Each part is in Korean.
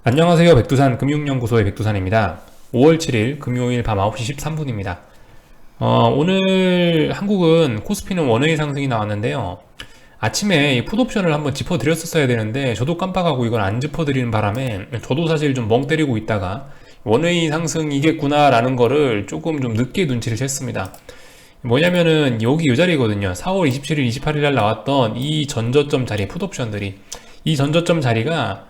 안녕하세요. 백두산 금융연구소의 백두산입니다. 5월 7일 금요일 밤 9시 13분입니다. 오늘 한국은 코스피는 원웨이 상승이 나왔는데요. 아침에 이 풋옵션을 한번 짚어드렸었어야 되는데 저도 깜빡하고 이걸 안 짚어드리는 바람에 저도 사실 좀 멍 때리고 있다가 원웨이 상승이겠구나 라는 거를 조금 좀 늦게 눈치를 챘습니다. 뭐냐면은 여기 이 자리거든요. 4월 27일, 28일 날 나왔던 이 전저점 자리 풋옵션들이, 이 전저점 자리가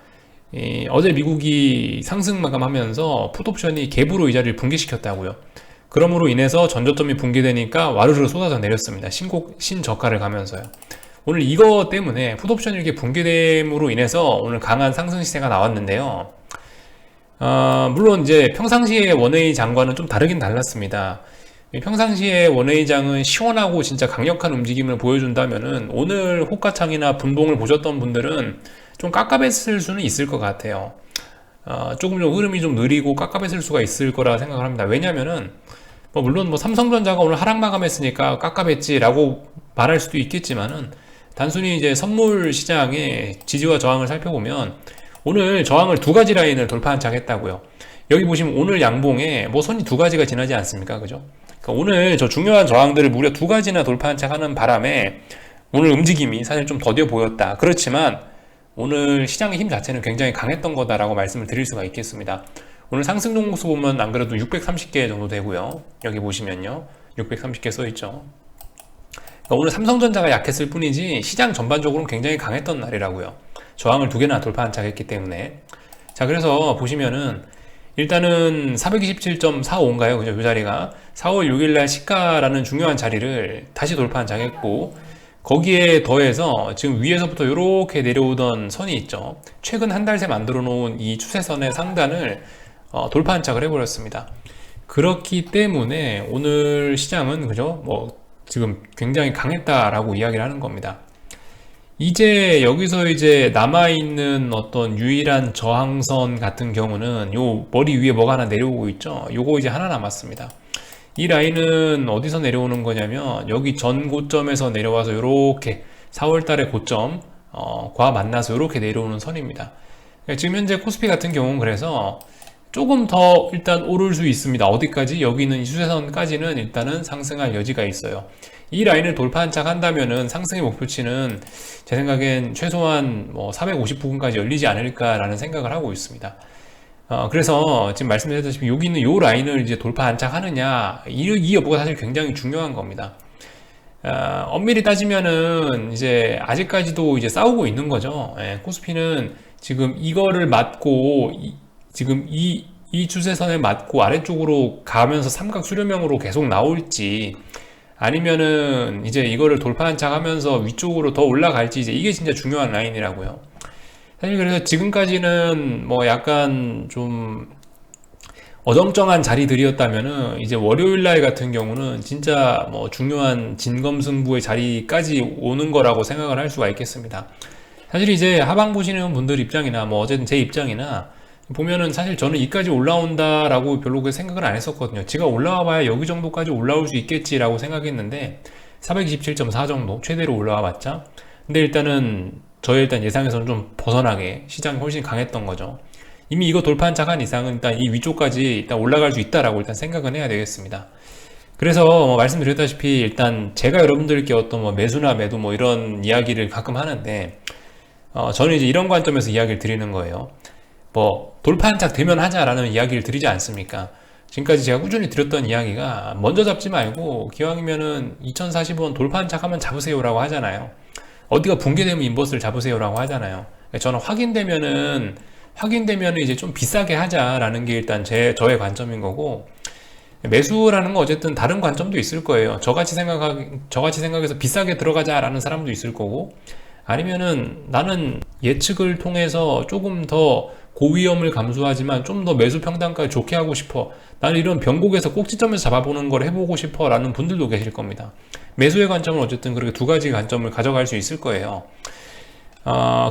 어제 미국이 상승 마감하면서 풋옵션이 갭으로 이 자리를 붕괴시켰다고요. 그러므로 인해서 전저점이 붕괴되니까 와르르 쏟아져 내렸습니다. 신저가를 가면서요. 오늘 이거 때문에 풋옵션이 이렇게 붕괴됨으로 인해서 오늘 강한 상승 시세가 나왔는데요. 물론 이제 평상시에 원웨이 장과는 좀 다르긴 달랐습니다. 평상시에 원웨이 장은 시원하고 진짜 강력한 움직임을 보여준다면은 오늘 호가창이나 분봉을 보셨던 분들은 좀 깝깝했을 수는 있을 것 같아요. 조금 좀 흐름이 좀 느리고 깝깝했을 수가 있을 거라 생각을 합니다. 왜냐면은 물론 삼성전자가 오늘 하락 마감했으니까 깝깝했지라고 말할 수도 있겠지만은 단순히 이제 선물 시장의 지지와 저항을 살펴보면 오늘 저항을 두 가지 라인을 돌파한 착 했다고요. 여기 보시면 오늘 양봉에 선이 두 가지가 지나지 않습니까? 그죠? 그러니까 오늘 저 중요한 저항들을 무려 두 가지나 돌파한 착 하는 바람에 오늘 움직임이 사실 좀 더뎌 보였다. 그렇지만 오늘 시장의 힘 자체는 굉장히 강했던 거다라고 말씀을 드릴 수가 있겠습니다. 오늘 상승 종목수 보면 안 그래도 630개 정도 되고요. 여기 보시면요. 630개 써있죠. 그러니까 오늘 삼성전자가 약했을 뿐이지 시장 전반적으로는 굉장히 강했던 날이라고요. 저항을 두 개나 돌파한 착 했기 때문에. 자, 그래서 보시면은 일단은 427.45인가요? 그죠? 이 자리가 4월 6일날 시가라는 중요한 자리를 다시 돌파한 착 했고, 거기에 더해서 지금 위에서부터 이렇게 내려오던 선이 있죠. 최근 한 달 새 만들어 놓은 이 추세선의 상단을 돌파 한착을 해버렸습니다. 그렇기 때문에 오늘 시장은 그죠? 지금 굉장히 강했다라고 이야기를 하는 겁니다. 이제 여기서 이제 남아있는 어떤 유일한 저항선 같은 경우는 요 머리 위에 뭐가 하나 내려오고 있죠. 요거 이제 하나 남았습니다. 이 라인은 어디서 내려오는 거냐면 여기 전 고점에서 내려와서 이렇게 4월달의 고점 과 만나서 이렇게 내려오는 선입니다. 지금 현재 코스피 같은 경우는 그래서 조금 더 일단 오를 수 있습니다. 어디까지? 여기 있는 이 추세선까지는 일단은 상승할 여지가 있어요. 이 라인을 돌파한 착 한다면은 상승의 목표치는 제 생각엔 최소한 450부근까지 열리지 않을까라는 생각을 하고 있습니다. 그래서 지금 말씀드렸다시피 여기 있는 이 라인을 이제 돌파 안착하느냐, 이 여부가 사실 굉장히 중요한 겁니다. 엄밀히 따지면은 이제 아직까지도 이제 싸우고 있는 거죠. 코스피는 지금 이거를 맞고 지금 이 추세선에 맞고 아래쪽으로 가면서 삼각 수렴형으로 계속 나올지, 아니면은 이제 이거를 돌파 안착하면서 위쪽으로 더 올라갈지, 이제 이게 진짜 중요한 라인이라고요. 사실 그래서 지금까지는 약간 좀 어정쩡한 자리들이었다면은 이제 월요일날 같은 경우는 진짜 중요한 진검승부의 자리까지 오는 거라고 생각을 할 수가 있겠습니다. 사실 이제 하방 보시는 분들 입장이나 어쨌든 제 입장이나 보면은 사실 저는 이까지 올라온다라고 별로 그 생각을 안 했었거든요. 지가 올라와 봐야 여기 정도까지 올라올 수 있겠지라고 생각했는데 427.4 정도 최대로 올라와 봤자. 근데 일단은 저의 일단 예상에서는 좀 벗어나게 시장이 훨씬 강했던 거죠. 이미 이거 돌파한 착한 이상은 일단 이 위쪽까지 일단 올라갈 수 있다라고 일단 생각은 해야 되겠습니다. 그래서 말씀드렸다시피 일단 제가 여러분들께 어떤 매수나 매도 이런 이야기를 가끔 하는데 저는 이제 이런 관점에서 이야기를 드리는 거예요. 돌파 한착 되면 하자라는 이야기를 드리지 않습니까? 지금까지 제가 꾸준히 드렸던 이야기가 먼저 잡지 말고 기왕이면은 2040원 돌파 한착 하면 잡으세요라고 하잖아요. 어디가 붕괴되면 인버스를 잡으세요라고 하잖아요. 저는 확인되면은 이제 좀 비싸게 하자라는 게 일단 저의 관점인 거고, 매수라는 건 어쨌든 다른 관점도 있을 거예요. 저같이 생각해서 비싸게 들어가자라는 사람도 있을 거고, 아니면은 나는 예측을 통해서 조금 더 고위험을 감수하지만 좀 더 매수 평단가를 좋게 하고 싶어, 나는 이런 변곡에서 꼭지점에서 잡아보는 걸 해보고 싶어 라는 분들도 계실 겁니다. 매수의 관점은 어쨌든 그렇게 두 가지 관점을 가져갈 수 있을 거예요.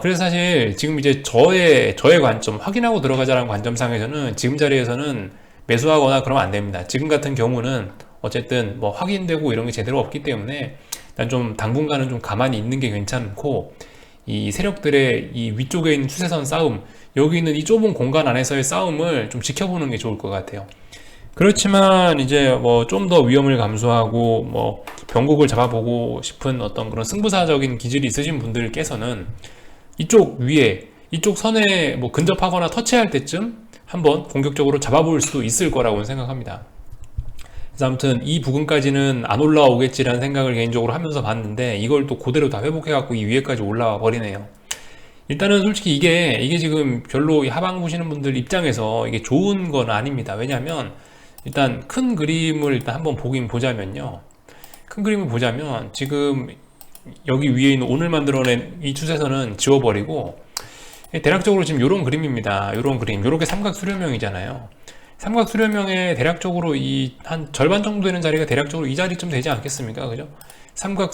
그래서 사실 지금 이제 저의 관점, 확인하고 들어가자라는 관점상에서는 지금 자리에서는 매수하거나 그러면 안 됩니다. 지금 같은 경우는 어쨌든 확인되고 이런 게 제대로 없기 때문에 일단 좀 당분간은 좀 가만히 있는 게 괜찮고, 이 세력들의 이 위쪽에 있는 추세선 싸움, 여기 있는 이 좁은 공간 안에서의 싸움을 좀 지켜보는 게 좋을 것 같아요. 그렇지만 이제 뭐 좀 더 위험을 감수하고 뭐 변곡을 잡아보고 싶은 어떤 그런 승부사적인 기질이 있으신 분들께서는 이쪽 위에 이쪽 선에 뭐 근접하거나 터치할 때쯤 한번 공격적으로 잡아볼 수도 있을 거라고 생각합니다. 그래서 아무튼 이 부근까지는 안 올라오겠지라는 생각을 개인적으로 하면서 봤는데 이걸 또 그대로 다 회복해갖고 이 위에까지 올라와 버리네요. 일단은 솔직히 이게 지금 별로 이 하방 보시는 분들 입장에서 이게 좋은 건 아닙니다. 왜냐면 일단 큰 그림을 일단 한번 보긴 보자면요. 큰 그림을 보자면 지금 여기 위에 있는 오늘 만들어낸 이 추세선은 지워버리고 대략적으로 지금 이런 그림입니다. 이런 그림, 이렇게 삼각 수렴형이잖아요. 삼각 수렴형에 대략적으로 이 한 절반 정도 되는 자리가 대략적으로 이 자리쯤 되지 않겠습니까? 그죠? 삼각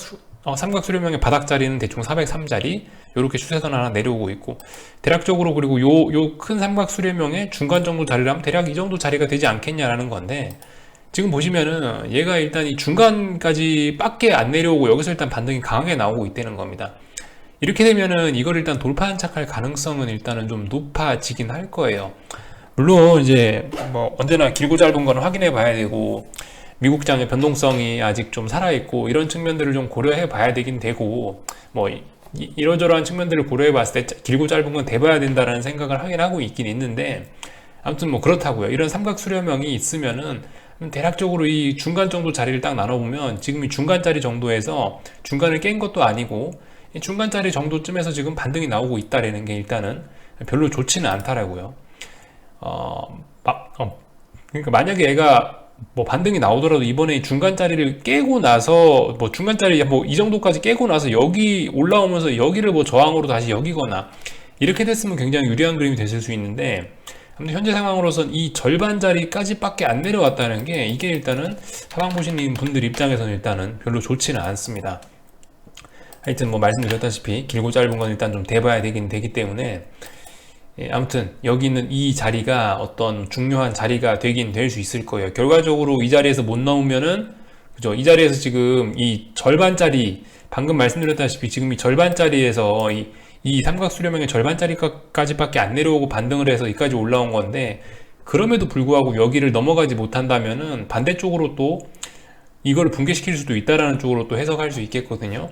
수렴형의 바닥 자리는 대충 403자리, 이렇게 추세선 하나 내려오고 있고, 대략적으로 그리고 요 큰 삼각 수렴형의 중간 정도 자리라면 대략 이 정도 자리가 되지 않겠냐라는 건데, 지금 보시면은 얘가 일단 이 중간까지 밖에 안 내려오고 여기서 일단 반등이 강하게 나오고 있다는 겁니다. 이렇게 되면은 이걸 일단 돌파 안착할 가능성은 일단은 좀 높아지긴 할 거예요. 물론 이제 뭐 언제나 길고 짧은 거는 확인해 봐야 되고 미국장의 변동성이 아직 좀 살아있고 이런 측면들을 좀 고려해 봐야 되긴 되고 뭐 이러저러한 측면들을 고려해 봤을 때 길고 짧은 건 대봐야 된다라는 생각을 하긴 하고 있긴 있는데 아무튼 뭐 그렇다고요. 이런 삼각 수렴형이 있으면은 대략적으로 이 중간 정도 자리를 딱 나눠보면 지금 이 중간짜리 정도에서 중간을 깬 것도 아니고 이 중간짜리 정도쯤에서 지금 반등이 나오고 있다라는 게 일단은 별로 좋지는 않다라고요. 그러니까 만약에 얘가 뭐 반등이 나오더라도 이번에 중간짜리를 깨고 나서 뭐 중간짜리 뭐 이 정도까지 깨고 나서 여기 올라오면서 여기를 뭐 저항으로 다시 여기거나 이렇게 됐으면 굉장히 유리한 그림이 됐을 수 있는데 아무튼 현재 상황으로선 이 절반짜리까지 밖에 안 내려왔다는 게 이게 일단은 하방 보시는 분들 입장에서는 일단은 별로 좋지는 않습니다. 하여튼 뭐 말씀드렸다시피 길고 짧은 건 일단 좀 대봐야 되긴 되기 때문에 아무튼 여기 있는 이 자리가 어떤 중요한 자리가 되긴 될 수 있을 거예요. 결과적으로 이 자리에서 못 나오면은 그죠? 이 자리에서 지금 이 절반짜리 방금 말씀드렸다시피 지금 이 절반짜리에서 이 삼각 수렴형의 절반짜리까지밖에 안 내려오고 반등을 해서 여기까지 올라온 건데 그럼에도 불구하고 여기를 넘어가지 못한다면은 반대쪽으로 또 이걸 붕괴시킬 수도 있다라는 쪽으로 또 해석할 수 있겠거든요.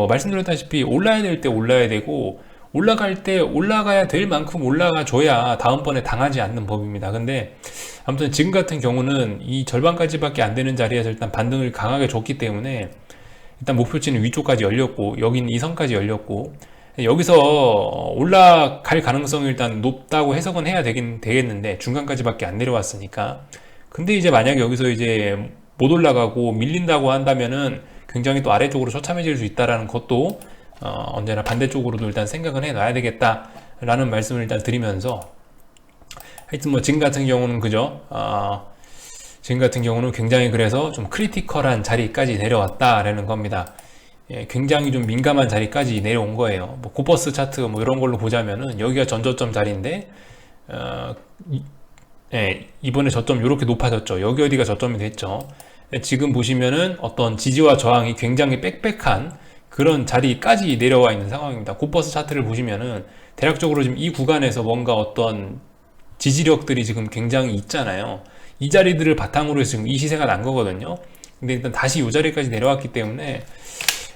말씀드렸다시피 올라야 될 때 올라야 되고 올라갈 때 올라가야 될 만큼 올라가줘야 다음번에 당하지 않는 법입니다. 근데 아무튼 지금 같은 경우는 이 절반까지밖에 안 되는 자리에서 일단 반등을 강하게 줬기 때문에 일단 목표치는 위쪽까지 열렸고 여기는 이 선까지 열렸고 여기서 올라갈 가능성이 일단 높다고 해석은 해야 되겠는데 중간까지밖에 안 내려왔으니까 근데 이제 만약에 여기서 이제 못 올라가고 밀린다고 한다면은 굉장히 또 아래쪽으로 처참해질 수 있다라는 것도 언제나 반대쪽으로도 일단 생각은 해 놔야 되겠다라는 말씀을 일단 드리면서 하여튼 뭐 지금 같은 경우는 그죠? 지금 같은 경우는 굉장히 그래서 좀 크리티컬한 자리까지 내려왔다라는 겁니다. 예, 굉장히 좀 민감한 자리까지 내려온 거예요. 뭐 고버스 차트 뭐 이런 걸로 보자면은 여기가 전저점 자리인데 이번에 저점 이렇게 높아졌죠. 여기 어디가 저점이 됐죠. 지금 보시면은 어떤 지지와 저항이 굉장히 빽빽한 그런 자리까지 내려와 있는 상황입니다. 고버스 차트를 보시면은 대략적으로 지금 이 구간에서 뭔가 어떤 지지력들이 지금 굉장히 있잖아요. 이 자리들을 바탕으로 해서 지금 이 시세가 난 거거든요. 근데 일단 다시 이 자리까지 내려왔기 때문에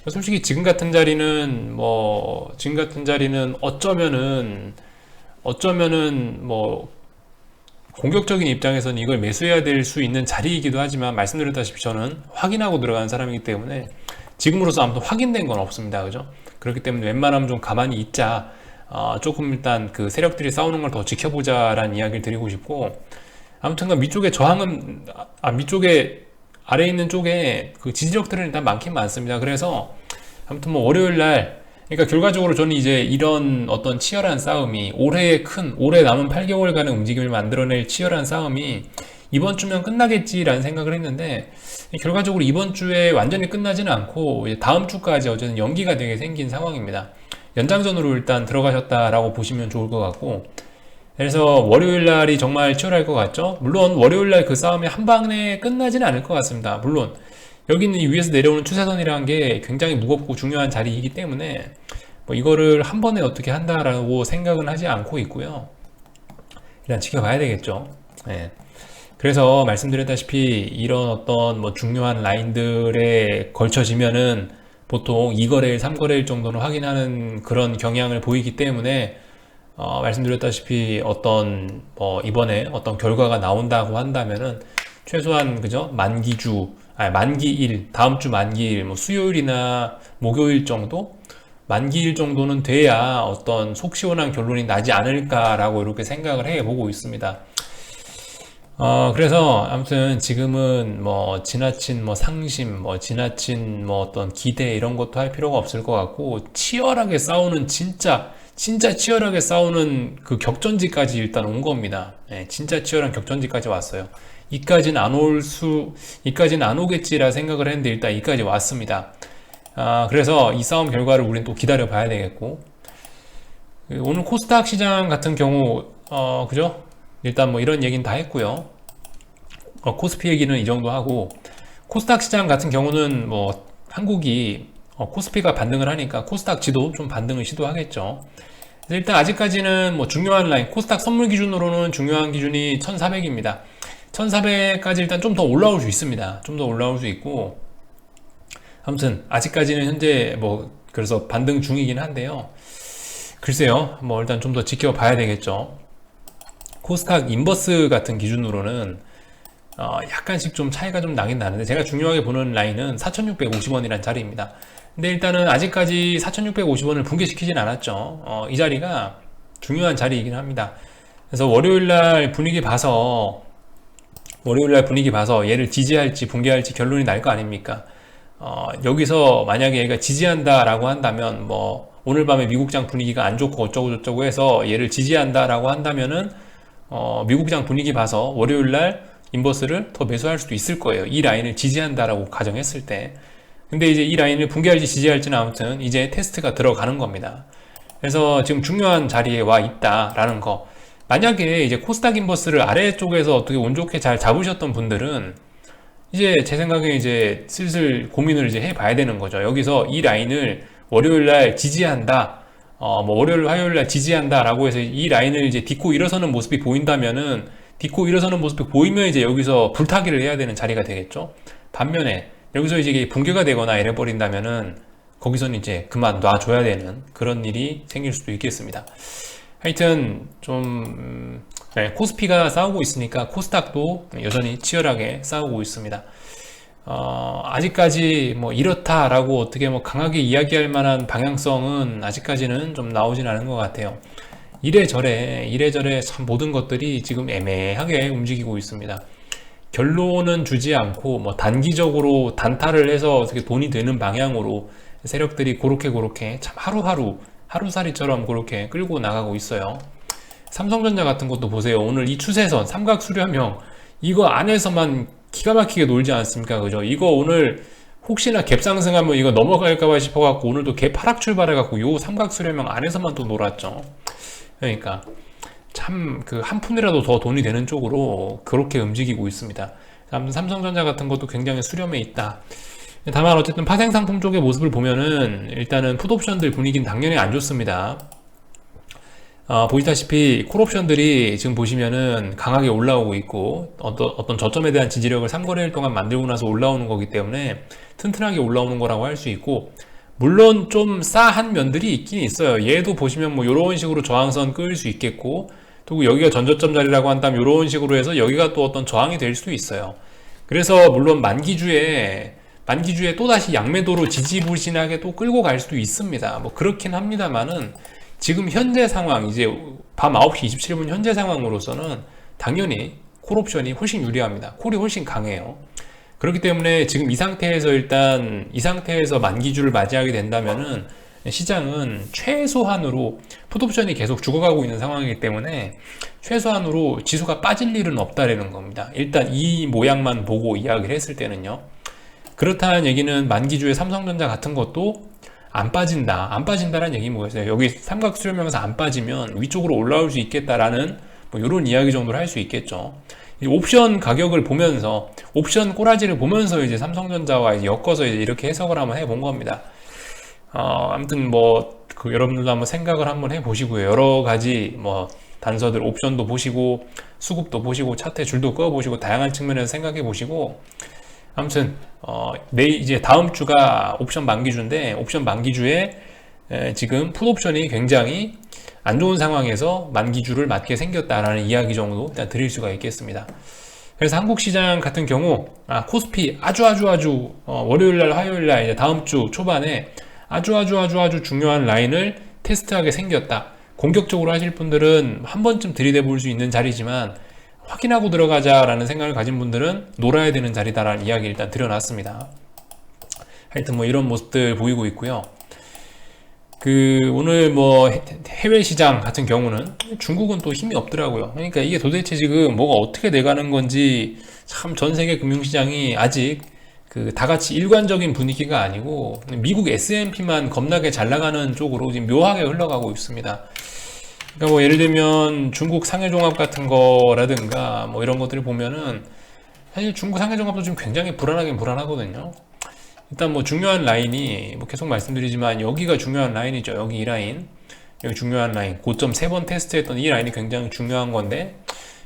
솔직히 지금 같은 자리는 어쩌면은 뭐 공격적인 입장에서는 이걸 매수해야 될 수 있는 자리이기도 하지만 말씀드렸다시피 저는 확인하고 들어가는 사람이기 때문에 지금으로서 아무튼 확인된 건 없습니다. 그죠? 그렇기 때문에 웬만하면 좀 가만히 있자. 조금 일단 그 세력들이 싸우는 걸 더 지켜보자라는 이야기를 드리고 싶고 아무튼간 밑쪽에 저항은 밑쪽에 아래 있는 쪽에 그 지지력들은 일단 많긴 많습니다. 그래서 아무튼 뭐 월요일 날 그러니까 결과적으로 저는 이제 이런 어떤 치열한 싸움이 올해 남은 8개월간의 움직임을 만들어낼 치열한 싸움이 이번 주면 끝나겠지라는 생각을 했는데 결과적으로 이번 주에 완전히 끝나지는 않고 다음 주까지 어제는 연기가 되게 생긴 상황입니다. 연장전으로 일단 들어가셨다라고 보시면 좋을 것 같고 그래서 월요일 날이 정말 치열할 것 같죠? 물론 월요일 날 그 싸움이 한 방에 끝나지는 않을 것 같습니다. 물론 여기 있는 이 위에서 내려오는 추세선이라는 게 굉장히 무겁고 중요한 자리이기 때문에 뭐 이거를 한 번에 어떻게 한다라고 생각은 하지 않고 있고요. 일단 지켜봐야 되겠죠. 예. 그래서 말씀드렸다시피 이런 어떤 뭐 중요한 라인들에 걸쳐지면은 보통 2거래일, 3거래일 정도는 확인하는 그런 경향을 보이기 때문에 말씀드렸다시피 어떤 이번에 어떤 결과가 나온다고 한다면은 최소한 그죠? 만기일, 다음 주 만기일, 뭐 수요일이나 목요일 정도? 만기일 정도는 돼야 어떤 속 시원한 결론이 나지 않을까라고 이렇게 생각을 해 보고 있습니다. 그래서 아무튼 지금은 뭐 지나친 뭐 상심, 뭐 지나친 뭐 어떤 기대 이런 것도 할 필요가 없을 것 같고 치열하게 싸우는 진짜 치열하게 싸우는 그 격전지까지 일단 온 겁니다. 예, 진짜 치열한 격전지까지 왔어요. 이까지는 안 오겠지라 생각을 했는데 일단 이까지 왔습니다. 그래서 이 싸움 결과를 우리는 또 기다려 봐야 되겠고 오늘 코스닥 시장 같은 경우 그죠? 일단 뭐 이런 얘기는 다 했고요. 코스피 얘기는 이 정도 하고 코스닥 시장 같은 경우는 뭐 한국이 코스피가 반등을 하니까 코스닥 지도 좀 반등을 시도하겠죠. 일단 아직까지는 뭐 중요한 라인 코스닥 선물 기준으로는 중요한 기준이 1400입니다. 1400까지 일단 좀 더 올라올 수 있습니다. 좀 더 올라올 수 있고 아무튼 아직까지는 현재 뭐 그래서 반등 중이긴 한데요. 글쎄요. 뭐 일단 좀 더 지켜봐야 되겠죠. 코스닥 인버스 같은 기준으로는 약간씩 좀 차이가 좀 나긴 나는데 제가 중요하게 보는 라인은 4,650원이란 자리입니다. 근데 일단은 아직까지 4,650원을 붕괴시키진 않았죠. 이 자리가 중요한 자리이긴 합니다. 그래서 월요일날 분위기 봐서 얘를 지지할지 붕괴할지 결론이 날 거 아닙니까? 여기서 만약에 얘가 지지한다라고 한다면 뭐 오늘 밤에 미국장 분위기가 안 좋고 어쩌고 해서 얘를 지지한다라고 한다면은 미국장 분위기 봐서 월요일날 인버스를 더 매수할 수도 있을 거예요. 이 라인을 지지한다라고 가정했을 때. 근데 이제 이 라인을 붕괴할지 지지할지는 아무튼 이제 테스트가 들어가는 겁니다. 그래서 지금 중요한 자리에 와 있다라는 거. 만약에 이제 코스닥 인버스를 아래쪽에서 어떻게 운 좋게 잘 잡으셨던 분들은 이제 제 생각에 이제 슬슬 고민을 이제 해봐야 되는 거죠. 여기서 이 라인을 월요일날 지지한다. 뭐 월요일, 화요일날 지지한다라고 해서 이 라인을 이제 딛고 일어서는 모습이 보인다면은 딛고 일어서는 모습이 보이면 이제 여기서 불타기를 해야 되는 자리가 되겠죠. 반면에 여기서 이제 붕괴가 되거나 이래 버린다면은 거기서는 이제 그만 놔줘야 되는 그런 일이 생길 수도 있겠습니다. 하여튼 좀 네, 코스피가 싸우고 있으니까 코스닥도 여전히 치열하게 싸우고 있습니다. 아직까지 뭐 이렇다라고 어떻게 뭐 강하게 이야기할 만한 방향성은 아직까지는 좀 나오진 않은 것 같아요. 이래저래 참 모든 것들이 지금 애매하게 움직이고 있습니다. 결론은 주지 않고 뭐 단기적으로 단타를 해서 어떻게 돈이 되는 방향으로 세력들이 그렇게 참 하루살이처럼 그렇게 끌고 나가고 있어요. 삼성전자 같은 것도 보세요. 오늘 이 추세선 삼각 수렴형 이거 안에서만 기가 막히게 놀지 않습니까? 그죠? 이거 오늘 혹시나 갭 상승하면 이거 넘어갈까봐 싶어갖고 오늘도 갭 하락 출발해갖고 요 삼각 수렴형 안에서만 또 놀았죠. 그러니까 참 그 한 푼이라도 더 돈이 되는 쪽으로 그렇게 움직이고 있습니다. 아무튼 삼성전자 같은 것도 굉장히 수렴해 있다. 다만 어쨌든 파생상품 쪽의 모습을 보면은 일단은 풋옵션들 분위기는 당연히 안 좋습니다. 보시다시피 콜옵션들이 지금 보시면은 강하게 올라오고 있고 어떤 저점에 대한 지지력을 3거래일 동안 만들고 나서 올라오는 거기 때문에 튼튼하게 올라오는 거라고 할 수 있고 물론 좀 싸한 면들이 있긴 있어요. 얘도 보시면 뭐 이런 식으로 저항선 끌 수 있겠고 또 여기가 전저점 자리라고 한다면 이런 식으로 해서 여기가 또 어떤 저항이 될 수도 있어요. 그래서 물론 만기주에 또다시 양매도로 지지부진하게 또 끌고 갈 수도 있습니다. 뭐 그렇긴 합니다만은 지금 현재 상황 이제 밤 9시 27분 현재 상황으로서는 당연히 콜옵션이 훨씬 유리합니다. 콜이 훨씬 강해요. 그렇기 때문에 지금 이 상태에서 만기주를 맞이하게 된다면은 시장은 최소한으로 풋옵션이 계속 죽어가고 있는 상황이기 때문에 최소한으로 지수가 빠질 일은 없다라는 겁니다. 일단 이 모양만 보고 이야기를 했을 때는요. 그렇다는 얘기는 만기주의 삼성전자 같은 것도 안 빠진다라는 얘기 뭐겠어요? 여기 삼각 수렴형에서 안 빠지면 위쪽으로 올라올 수 있겠다라는 뭐 이런 이야기 정도를 할 수 있겠죠. 옵션 가격을 보면서 옵션 꼬라지를 보면서 이제 삼성전자와 이제 엮어서 이제 이렇게 해석을 한번 해본 겁니다. 아무튼 뭐 그 여러분들도 한번 생각을 한번 해보시고요. 여러 가지 뭐 단서들 옵션도 보시고 수급도 보시고 차트 줄도 그어보시고 다양한 측면에서 생각해 보시고 아무튼 내일 이제 다음 주가 옵션 만기주인데 옵션 만기주에 지금 풋옵션이 굉장히 안 좋은 상황에서 만기주를 맞게 생겼다라는 이야기 정도 일단 드릴 수가 있겠습니다. 그래서 한국 시장 같은 경우 코스피 아주 월요일날 화요일날 이제 다음 주 초반에 아주 중요한 라인을 테스트하게 생겼다. 공격적으로 하실 분들은 한 번쯤 들이대 볼 수 있는 자리지만 확인하고 들어가자라는 생각을 가진 분들은 놀아야 되는 자리다라는 이야기를 일단 드려놨습니다. 하여튼 뭐 이런 모습들 보이고 있고요. 오늘 뭐 해외 시장 같은 경우는 중국은 또 힘이 없더라고요. 그러니까 이게 도대체 지금 뭐가 어떻게 돼가는 건지 참 전 세계 금융시장이 아직 다 같이 일관적인 분위기가 아니고 미국 S&P만 겁나게 잘 나가는 쪽으로 지금 묘하게 흘러가고 있습니다. 그러니까 뭐 예를 들면 중국 상해종합 같은 거라든가 뭐 이런 것들을 보면은 사실 중국 상해종합도 지금 굉장히 불안하거든요. 일단 뭐 중요한 라인이 뭐 계속 말씀드리지만 여기가 중요한 라인이죠. 여기 이 라인, 여기 중요한 라인, 고점 3번 테스트했던 이 라인이 굉장히 중요한 건데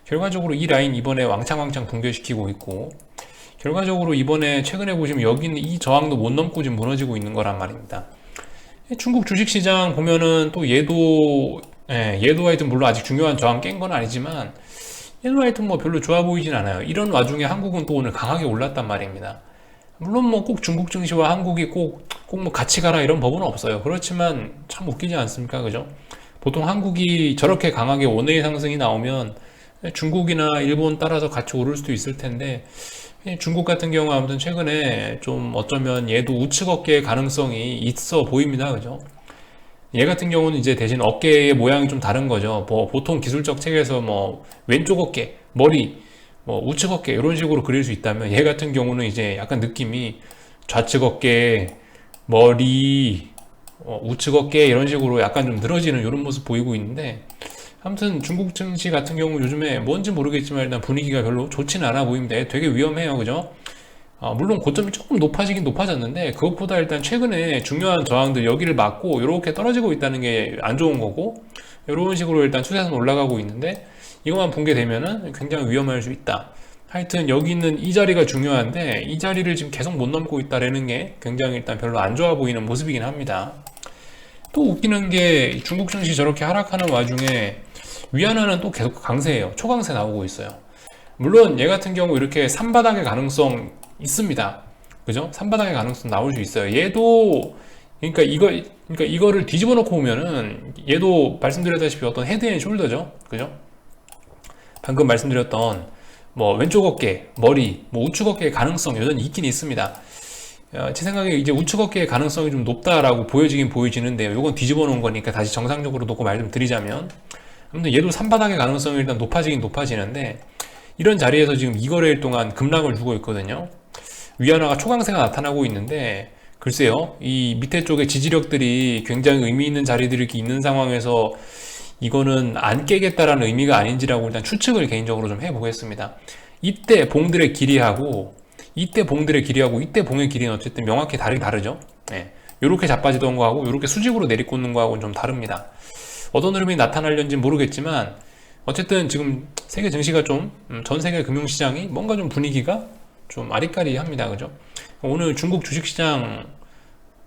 결과적으로 이 라인 이번에 왕창 붕괴시키고 있고 결과적으로 이번에 최근에 보시면 여기는 이 저항도 못 넘고 지금 무너지고 있는 거란 말입니다. 중국 주식시장 보면은 또 얘도 하여튼 물론 아직 중요한 저항 깬 건 아니지만 얘도 하여튼 뭐 별로 좋아 보이진 않아요. 이런 와중에 한국은 또 오늘 강하게 올랐단 말입니다. 물론 뭐 꼭 중국 증시와 한국이 꼭 뭐 같이 가라 이런 법은 없어요. 그렇지만 참 웃기지 않습니까? 그죠? 보통 한국이 저렇게 강하게 원웨이 상승이 나오면 중국이나 일본 따라서 같이 오를 수도 있을 텐데 중국 같은 경우 아무튼 최근에 좀 어쩌면 얘도 우측 어깨의 가능성이 있어 보입니다. 그죠? 얘 같은 경우는 이제 대신 어깨의 모양이 좀 다른 거죠. 뭐 보통 기술적 책에서 뭐 왼쪽 어깨, 머리, 뭐 우측 어깨 이런 식으로 그릴 수 있다면 얘 같은 경우는 이제 약간 느낌이 좌측 어깨, 머리, 우측 어깨 이런 식으로 약간 좀 늘어지는 이런 모습 보이고 있는데 아무튼 중국 증시 같은 경우 요즘에 뭔지 모르겠지만 일단 분위기가 별로 좋지는 않아 보입니다. 되게 위험해요. 그죠? 물론 고점이 조금 높아지긴 높아졌는데 그것보다 일단 최근에 중요한 저항들 여기를 막고 이렇게 떨어지고 있다는 게 안 좋은 거고 이런 식으로 일단 추세선 올라가고 있는데 이것만 붕괴되면은 굉장히 위험할 수 있다. 하여튼 여기 있는 이 자리가 중요한데 이 자리를 지금 계속 못 넘고 있다라는 게 굉장히 일단 별로 안 좋아 보이는 모습이긴 합니다. 또 웃기는 게 중국 증시 저렇게 하락하는 와중에 위안화는 또 계속 강세예요. 초강세 나오고 있어요. 물론 얘 같은 경우 이렇게 산바닥의 가능성 있습니다. 그죠? 산바닥의 가능성 나올 수 있어요. 얘도 그러니까 이거를 뒤집어 놓고 보면은 얘도 말씀드렸다시피 어떤 헤드 앤 숄더죠. 그죠? 방금 말씀드렸던 뭐 왼쪽 어깨, 머리, 뭐 우측 어깨의 가능성 여전히 있긴 있습니다. 제 생각에 이제 우측 어깨의 가능성이 좀 높다라고 보여지긴 보여지는데요. 이건 뒤집어 놓은 거니까 다시 정상적으로 놓고 말씀드리자면 아무튼 얘도 산바닥의 가능성이 일단 높아지긴 높아지는데 이런 자리에서 지금 2거래일 동안 급락을 주고 있거든요. 위안화가 초강세가 나타나고 있는데 글쎄요, 이 밑에 쪽에 지지력들이 굉장히 의미 있는 자리들이 이렇게 있는 상황에서 이거는 안 깨겠다라는 의미가 아닌지라고 일단 추측을 개인적으로 좀 해보겠습니다. 이때 봉들의 길이하고 이때 봉의 길이는 어쨌든 명확히 다르죠. 이렇게 자빠지던 거하고 이렇게 수직으로 내리꽂는 거하고는 좀 다릅니다. 어떤 흐름이 나타나려는지 모르겠지만 어쨌든 지금 세계 증시가 좀 전 세계 금융시장이 뭔가 좀 분위기가 좀 아리까리합니다. 그죠? 오늘 중국 주식시장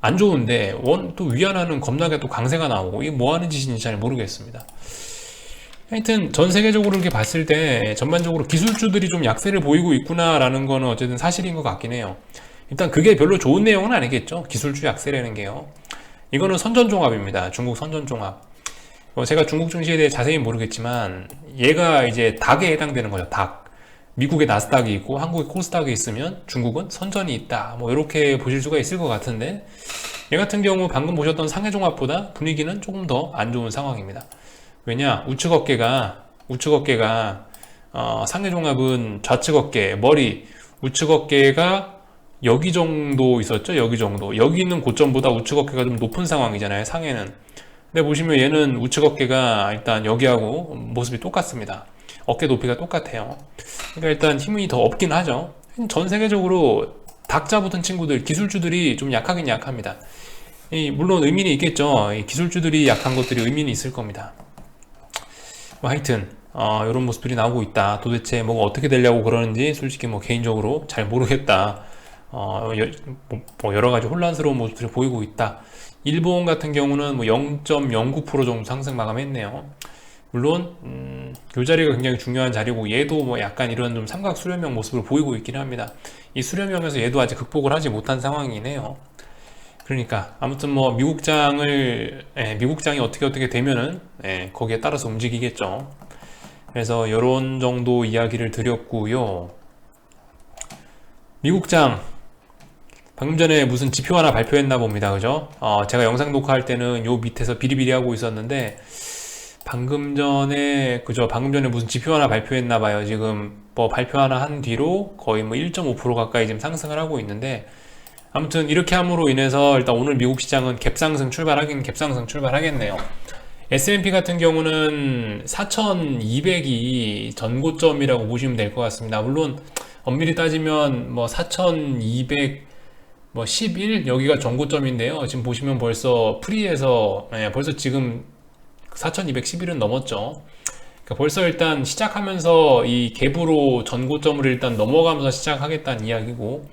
안 좋은데 또 위안화는 겁나게 또 강세가 나오고 이게 뭐 하는 짓인지 잘 모르겠습니다. 하여튼 전 세계적으로 이렇게 봤을 때 전반적으로 기술주들이 좀 약세를 보이고 있구나라는 거는 어쨌든 사실인 것 같긴 해요. 일단 그게 별로 좋은 내용은 아니겠죠. 기술주 약세라는 게요. 이거는 선전종합입니다. 중국 선전종합. 제가 중국 증시에 대해 자세히 모르겠지만 얘가 이제 닭에 해당되는 거죠. 닭. 미국의 나스닥이 있고 한국의 코스닥이 있으면 중국은 선전이 있다. 뭐 이렇게 보실 수가 있을 것 같은데 얘 같은 경우 방금 보셨던 상해종합보다 분위기는 조금 더 안 좋은 상황입니다. 왜냐? 우측 어깨가 상해종합은 좌측 어깨, 머리, 우측 어깨가 여기 정도 있었죠? 여기 정도. 여기 있는 고점보다 우측 어깨가 좀 높은 상황이잖아요. 상해는. 근데 보시면 얘는 우측 어깨가 일단 여기하고 모습이 똑같습니다. 어깨 높이가 똑같아요. 그러니까 일단 힘이 더 없긴 하죠. 전 세계적으로 닭 잡았던 친구들, 기술주들이 좀 약하긴 약합니다. 물론 의미는 있겠죠. 이 기술주들이 약한 것들이 의미는 있을 겁니다. 뭐 하여튼 이런 모습들이 나오고 있다. 도대체 뭐가 어떻게 되려고 그러는지 솔직히 뭐 개인적으로 잘 모르겠다. 뭐 여러 가지 혼란스러운 모습들을 보이고 있다. 일본 같은 경우는 뭐 0.09% 정도 상승 마감했네요. 물론 이 자리가 굉장히 중요한 자리고 얘도 뭐 약간 이런 좀 삼각 수렴형 모습을 보이고 있긴 합니다. 이 수렴형에서 얘도 아직 극복을 하지 못한 상황이네요. 그러니까 아무튼 뭐 미국장이 어떻게 되면은 거기에 따라서 움직이겠죠. 그래서 이런 정도 이야기를 드렸고요. 미국장 방금 전에 무슨 지표 하나 발표했나 봅니다. 그죠? 제가 영상 녹화할 때는 요 밑에서 비리비리 하고 있었는데 방금 전에 무슨 지표 하나 발표했나 봐요. 지금 뭐 발표 하나 한 뒤로 거의 뭐 1.5% 가까이 지금 상승을 하고 있는데, 아무튼 이렇게 함으로 인해서 일단 오늘 미국 시장은 갭상승 출발하겠네요. S&P 같은 경우는 4,200이 전고점이라고 보시면 될 것 같습니다. 물론 엄밀히 따지면 뭐 4,200 뭐 11 여기가 전고점인데요. 지금 보시면 벌써 프리에서 벌써 지금 4,211은 넘었죠. 그러니까 벌써 일단 시작하면서 이 갭으로 전고점을 일단 넘어가면서 시작하겠다는 이야기고,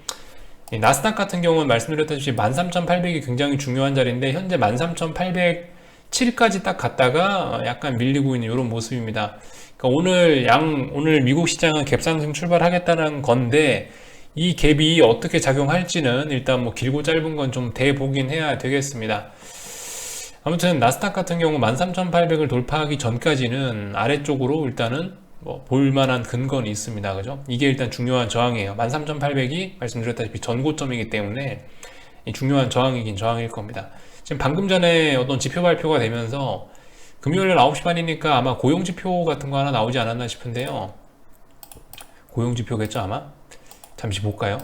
나스닥 같은 경우는 말씀드렸다시피 13,800이 굉장히 중요한 자리인데 현재 13,807까지 딱 갔다가 약간 밀리고 있는 이런 모습입니다. 그러니까 오늘 미국 시장은 갭상승 출발하겠다는 건데 이 갭이 어떻게 작용할지는 일단 뭐 길고 짧은 건 좀 대보긴 해야 되겠습니다. 아무튼 나스닥 같은 경우 13,800을 돌파하기 전까지는 아래쪽으로 일단은 뭐 볼만한 근거는 있습니다. 그죠? 이게 일단 중요한 저항이에요. 13,800이 말씀드렸다시피 전고점이기 때문에 중요한 저항이긴 저항일 겁니다. 지금 방금 전에 어떤 지표 발표가 되면서 금요일 9시 반이니까 아마 고용지표 같은 거 하나 나오지 않았나 싶은데요. 고용지표겠죠 아마? 잠시 볼까요?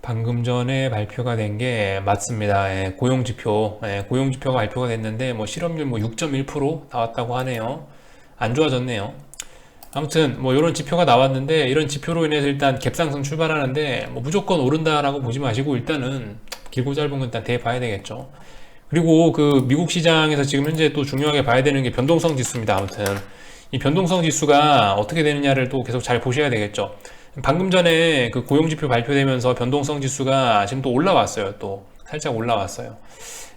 방금 전에 발표가 된 게 맞습니다. 고용지표가 발표가 됐는데 뭐 실업률 뭐 6.1% 나왔다고 하네요. 안 좋아졌네요. 아무튼 뭐 이런 지표가 나왔는데 이런 지표로 인해서 일단 갭상승 출발하는데 뭐 무조건 오른다라고 보지 마시고 일단은 길고 짧은 건 일단 대봐야 되겠죠. 그리고 그 미국 시장에서 지금 현재 또 중요하게 봐야 되는 게 변동성 지수입니다. 아무튼 이 변동성 지수가 어떻게 되느냐를 또 계속 잘 보셔야 되겠죠. 방금 전에 그 고용지표 발표되면서 변동성 지수가 지금 또 올라왔어요. 또 살짝 올라왔어요.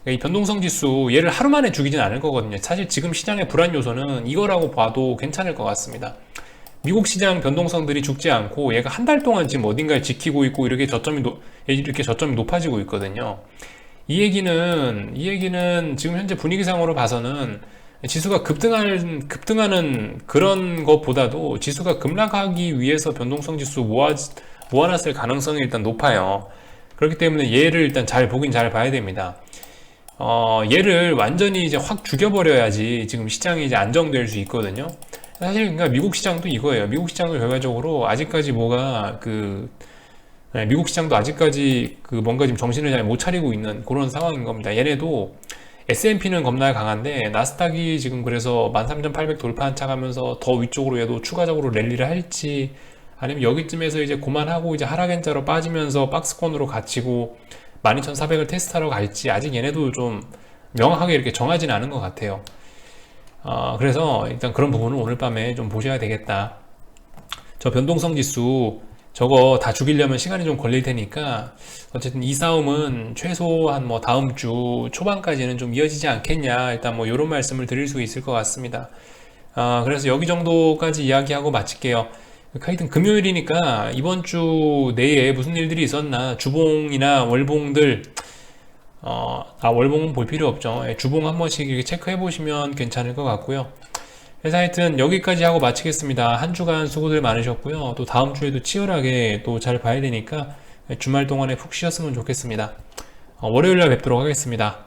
이 변동성 지수 얘를 하루 만에 죽이진 않을 거거든요. 사실 지금 시장의 불안 요소는 이거라고 봐도 괜찮을 것 같습니다. 미국 시장 변동성들이 죽지 않고 얘가 한 달 동안 지금 어딘가에 지키고 있고 이렇게 저점이 높아지고 있거든요. 이 얘기는 지금 현재 분위기상으로 봐서는 지수가 급등하는 그런 것보다도 지수가 급락하기 위해서 변동성 지수 모아놨을 가능성이 일단 높아요. 그렇기 때문에 얘를 일단 잘 보긴 잘 봐야 됩니다. 얘를 완전히 이제 확 죽여버려야지 지금 시장이 이제 안정될 수 있거든요. 사실 그러니까 미국 시장도 이거예요. 미국 시장도 결과적으로 아직까지 미국 시장도 아직까지 뭔가 지금 정신을 잘 못 차리고 있는 그런 상황인 겁니다. 얘네도 S&P는 겁나 강한데 나스닥이 지금 그래서 13,800 돌파한 척하면서 더 위쪽으로 얘도 추가적으로 랠리를 할지 아니면 여기쯤에서 이제 그만하고 이제 하락연자로 빠지면서 박스권으로 갇히고 12,400을 테스트하러 갈지 아직 얘네도 좀 명확하게 이렇게 정하지는 않은 것 같아요. 그래서 일단 그런 부분은 오늘 밤에 좀 보셔야 되겠다. 저 변동성 지수 저거 다 죽이려면 시간이 좀 걸릴 테니까 어쨌든 이 싸움은 최소한 뭐 다음 주 초반까지는 좀 이어지지 않겠냐, 일단 뭐 이런 말씀을 드릴 수 있을 것 같습니다. 그래서 여기 정도까지 이야기하고 마칠게요. 하여튼 금요일이니까 이번 주 내에 무슨 일들이 있었나, 주봉이나 월봉들 월봉은 볼 필요 없죠. 주봉 한 번씩 이렇게 체크해 보시면 괜찮을 것 같고요. 그래서 하여튼 여기까지 하고 마치겠습니다. 한 주간 수고들 많으셨고요. 또 다음 주에도 치열하게 또 잘 봐야 되니까 주말 동안에 푹 쉬었으면 좋겠습니다. 월요일날 뵙도록 하겠습니다.